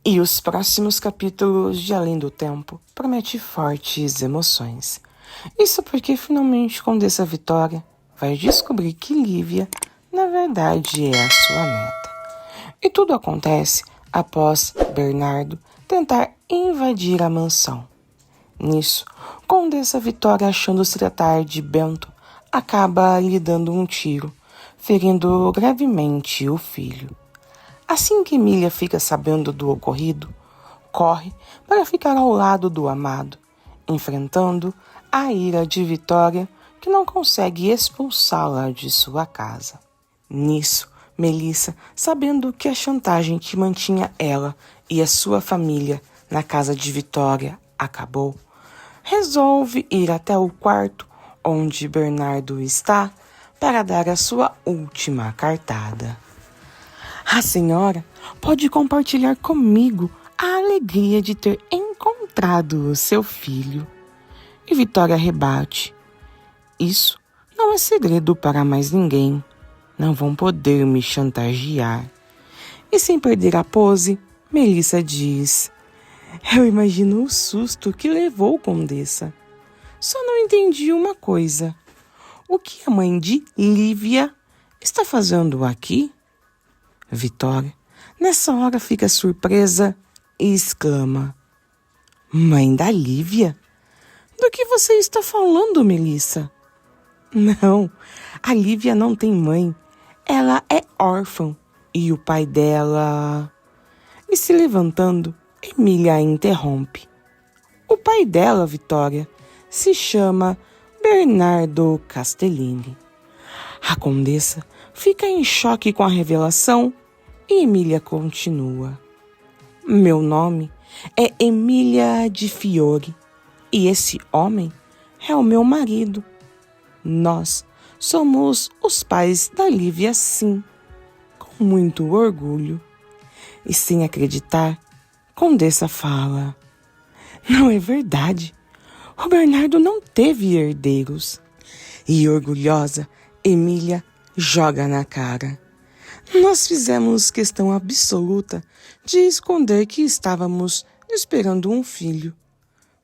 E os próximos capítulos de Além do Tempo prometem fortes emoções. Isso porque finalmente Condessa Vitória vai descobrir que Lívia, na verdade, é a sua neta. E tudo acontece após Bernardo tentar invadir a mansão. Nisso, Condessa Vitória, achando se tratar de Bento, acaba lhe dando um tiro, ferindo gravemente o filho. Assim que Emília fica sabendo do ocorrido, corre para ficar ao lado do amado, enfrentando a ira de Vitória, que não consegue expulsá-la de sua casa. Nisso, Melissa, sabendo que a chantagem que mantinha ela e a sua família na casa de Vitória acabou, resolve ir até o quarto onde Bernardo está para dar a sua última cartada. A senhora pode compartilhar comigo a alegria de ter encontrado o seu filho. E Vitória rebate: isso não é segredo para mais ninguém. Não vão poder me chantagear. E sem perder a pose, Melissa diz: eu imagino o susto que levou Condessa. Só não entendi uma coisa. O que a mãe de Lívia está fazendo aqui? Vitória, nessa hora, fica surpresa e exclama: mãe da Lívia? Do que você está falando, Melissa? Não, a Lívia não tem mãe. Ela é órfã e o pai dela... E se levantando, Emília a interrompe. O pai dela, Vitória, se chama Bernardo Castellini. A condessa fica em choque com a revelação e Emília continua. Meu nome é Emília de Fiore e esse homem é o meu marido. Nós somos os pais da Lívia, sim, com muito orgulho. E sem acreditar, Condessa fala: não é verdade. O Bernardo não teve herdeiros. E orgulhosa, Emília joga na cara: nós fizemos questão absoluta de esconder que estávamos esperando um filho.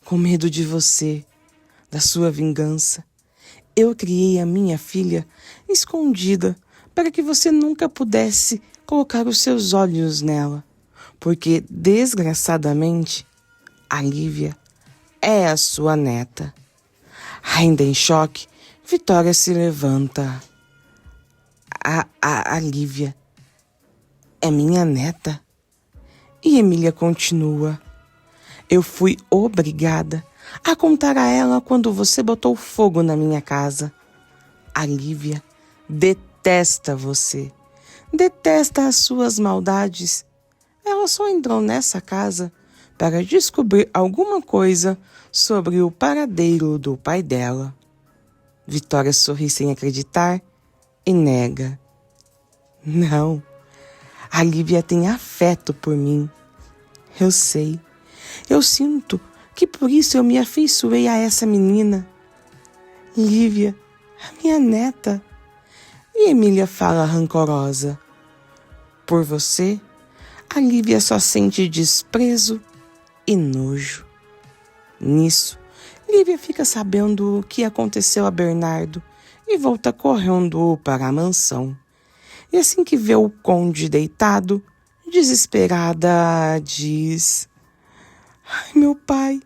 Com medo de você, da sua vingança, eu criei a minha filha escondida para que você nunca pudesse colocar os seus olhos nela, porque, desgraçadamente, a Lívia é a sua neta. Ainda em choque, Vitória se levanta. A Lívia é minha neta? E Emília continua: eu fui obrigada a contar a ela quando você botou fogo na minha casa. A Lívia detesta você, detesta as suas maldades. Ela só entrou nessa casa para descobrir alguma coisa sobre o paradeiro do pai dela. Vitória sorri sem acreditar e nega. Não, a Lívia tem afeto por mim. Eu sei, eu sinto que por isso eu me afeiçoei a essa menina. Lívia, a minha neta. E Emília fala rancorosa: por você, a Lívia só sente desprezo e nojo. Nisso, Lívia fica sabendo o que aconteceu a Bernardo e volta correndo para a mansão. E assim que vê o conde deitado, desesperada, diz: ai, meu pai,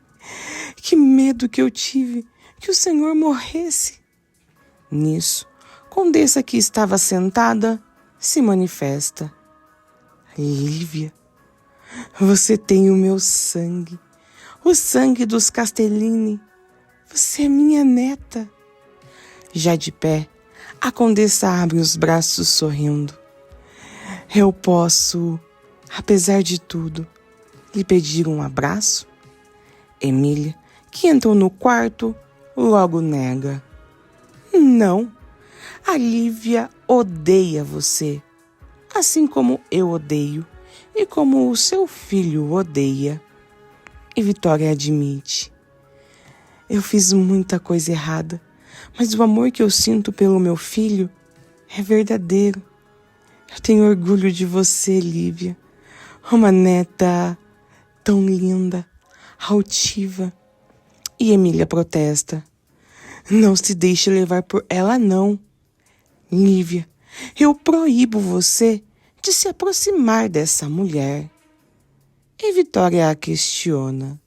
que medo que eu tive que o senhor morresse. Nisso, Condessa, que estava sentada, se manifesta: Lívia, você tem o meu sangue, o sangue dos Castellini. Você é minha neta. Já de pé, a Condessa abre os braços sorrindo. Eu posso, apesar de tudo, lhe pedir um abraço? Emília, que entrou no quarto, logo nega. Não, a Lívia odeia você, assim como eu odeio e como o seu filho odeia. E Vitória admite: eu fiz muita coisa errada, mas o amor que eu sinto pelo meu filho é verdadeiro. Eu tenho orgulho de você, Lívia. Uma neta tão linda, altiva. E Emília protesta. Não se deixe levar por ela, não. Lívia, eu proíbo você de se aproximar dessa mulher. E Vitória a questiona.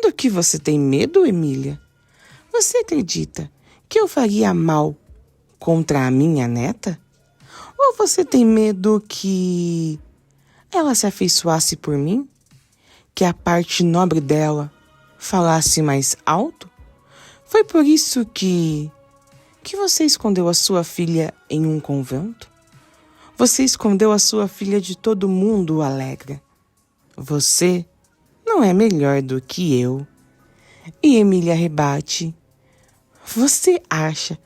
Do que você tem medo, Emília? Você acredita que eu faria mal contra a minha neta? Ou você tem medo que ela se afeiçoasse por mim? Que a parte nobre dela falasse mais alto? Foi por isso que você escondeu a sua filha em um convento? Você escondeu a sua filha de todo mundo, Alegra. Você não é melhor do que eu. E Emília rebate. Você acha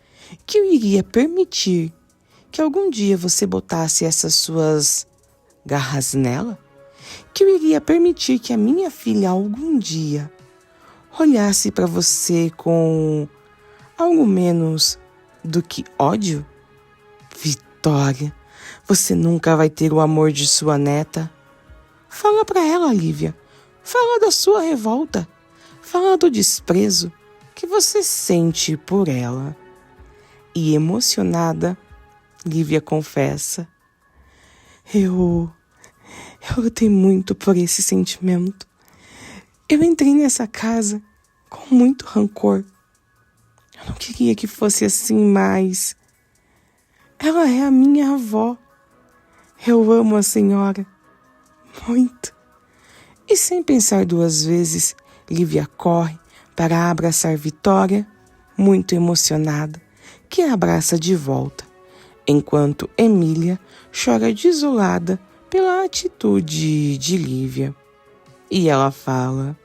que eu iria permitir que algum dia você botasse essas suas garras nela? Que eu iria permitir que a minha filha algum dia olhasse para você com algo menos do que ódio? Vitória, você nunca vai ter o amor de sua neta. Fala para ela, Lívia. Fala da sua revolta. Fala do desprezo que você sente por ela. E emocionada, Lívia confessa. Eu lutei muito por esse sentimento. Eu entrei nessa casa com muito rancor. Eu não queria que fosse assim, mas ela é a minha avó. Eu amo a senhora muito. E sem pensar duas vezes, Lívia corre para abraçar Vitória, muito emocionada, que a abraça de volta, enquanto Emília chora desolada pela atitude de Lívia. E ela fala: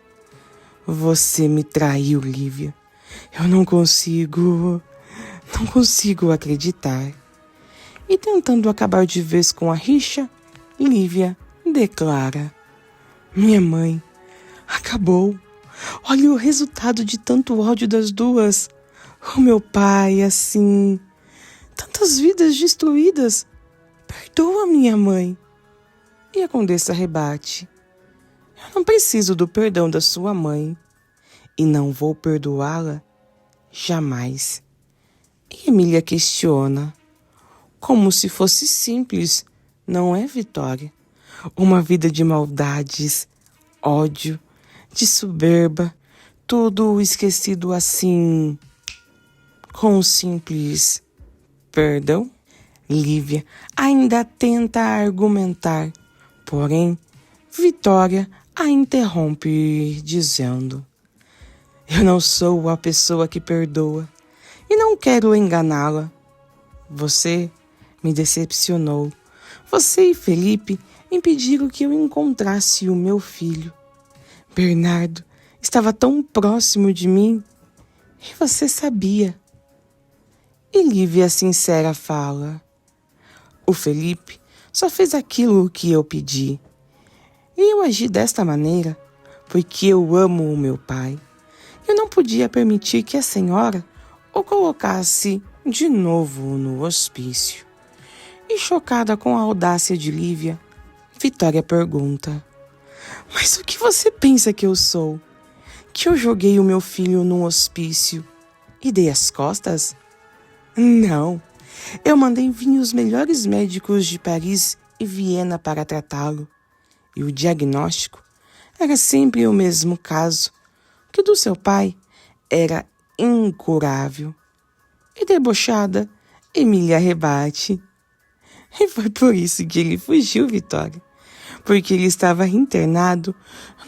você me traiu, Lívia. Eu não consigo acreditar. E tentando acabar de vez com a rixa, Lívia declara: minha mãe acabou. Olha o resultado de tanto ódio das duas. O meu pai, assim, tantas vidas destruídas. Perdoa minha mãe. E a condessa rebate: eu não preciso do perdão da sua mãe e não vou perdoá-la jamais. E Emília questiona: como se fosse simples, não é, Vitória? Uma vida de maldades, ódio, de soberba, tudo esquecido assim, com um simples perdão? Lívia ainda tenta argumentar, porém, Vitória a interrompe dizendo: eu não sou a pessoa que perdoa e não quero enganá-la. Você me decepcionou. Você e Felipe impediram que eu encontrasse o meu filho. Bernardo estava tão próximo de mim e você sabia. E Lívia sincera fala: o Felipe só fez aquilo que eu pedi. E eu agi desta maneira porque eu amo o meu pai. Eu não podia permitir que a senhora o colocasse de novo no hospício. E chocada com a audácia de Lívia, Vitória pergunta: mas o que você pensa que eu sou? Que eu joguei o meu filho num hospício e dei as costas? Não, eu mandei vir os melhores médicos de Paris e Viena para tratá-lo. E o diagnóstico era sempre o mesmo caso, que o do seu pai era incurável. E debochada, Emília rebate: e foi por isso que ele fugiu, Vitória. Porque ele estava internado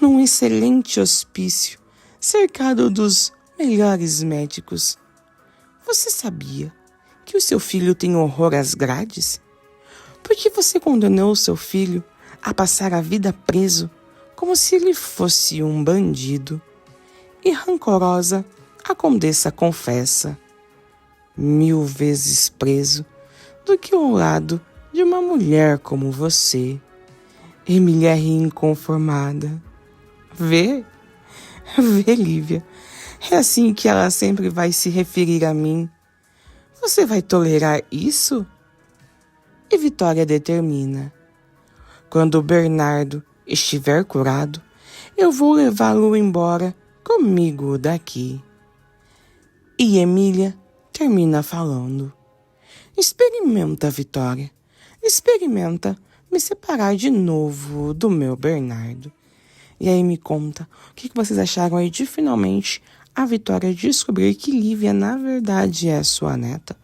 num excelente hospício, cercado dos melhores médicos. Você sabia que o seu filho tem horror às grades? Por que você condenou o seu filho a passar a vida preso como se ele fosse um bandido? E rancorosa, a condessa confessa: 1000 vezes preso do que ao lado de uma mulher como você. Emília ri inconformada. Vê, Lívia, é assim que ela sempre vai se referir a mim. Você vai tolerar isso? E Vitória determina: Quando o Bernardo estiver curado, eu vou levá-lo embora comigo daqui. E Emília termina falando: experimenta, Vitória. Experimenta me separar de novo do meu Bernardo. E aí me conta, o que vocês acharam aí de finalmente a Vitória descobrir que Lívia, na verdade, é sua neta?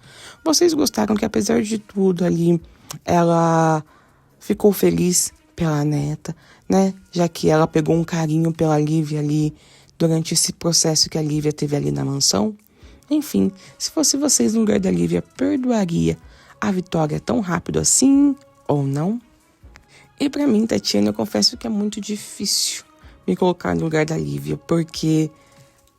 Vocês gostaram que, apesar de tudo ali, ela ficou feliz pela neta, né? Já que ela pegou um carinho pela Lívia ali durante esse processo que a Lívia teve ali na mansão? Enfim, se fosse vocês no lugar da Lívia, perdoaria a Vitória tão rápido assim ou não? E pra mim, Tatiana, eu confesso que é muito difícil me colocar no lugar da Lívia, porque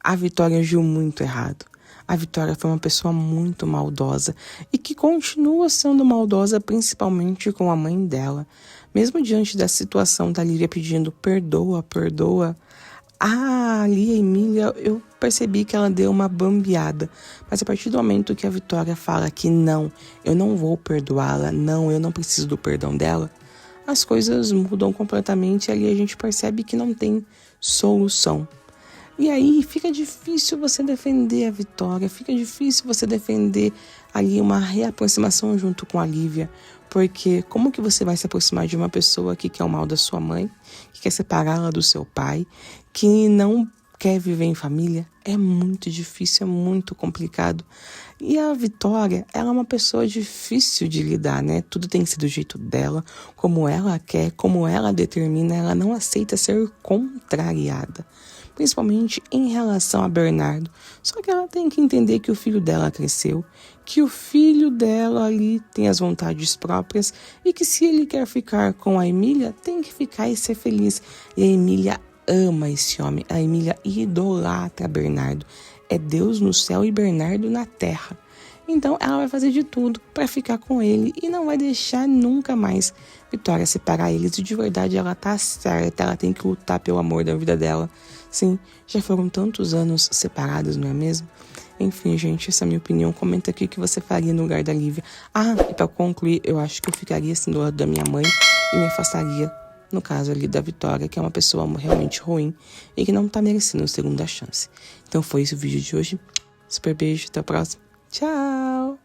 a Vitória agiu muito errado. A Vitória foi uma pessoa muito maldosa e que continua sendo maldosa, principalmente com a mãe dela. Mesmo diante da situação da Lívia pedindo perdoa, perdoa, ali a Emília, eu percebi que ela deu uma bambeada. Mas a partir do momento que a Vitória fala que não, eu não vou perdoá-la, não, eu não preciso do perdão dela, as coisas mudam completamente e ali a gente percebe que não tem solução. E aí fica difícil você defender a Vitória, fica difícil você defender ali uma reaproximação junto com a Lívia, porque como que você vai se aproximar de uma pessoa que quer o mal da sua mãe, que quer separá-la do seu pai, que não quer viver em família? É muito difícil, é muito complicado. E a Vitória, ela é uma pessoa difícil de lidar, né? Tudo tem que ser do jeito dela, como ela quer, como ela determina, ela não aceita ser contrariada. Principalmente em relação a Bernardo. Só que ela tem que entender que o filho dela cresceu, que o filho dela ali tem as vontades próprias e que se ele quer ficar com a Emília, tem que ficar e ser feliz. E a Emília ama esse homem, a Emília idolatra Bernardo. É Deus no céu e Bernardo na terra. Então ela vai fazer de tudo para ficar com ele e não vai deixar nunca mais Vitória separar eles. E de verdade ela tá certa, ela tem que lutar pelo amor da vida dela. Sim, já foram tantos anos separados, não é mesmo? Enfim, gente, essa é a minha opinião. Comenta aqui o que você faria no lugar da Lívia. E para concluir, eu acho que eu ficaria assim do lado da minha mãe e me afastaria, no caso ali da Vitória, que é uma pessoa realmente ruim e que não tá merecendo a segunda chance. Então foi esse o vídeo de hoje. Super beijo, até a próxima. Tchau!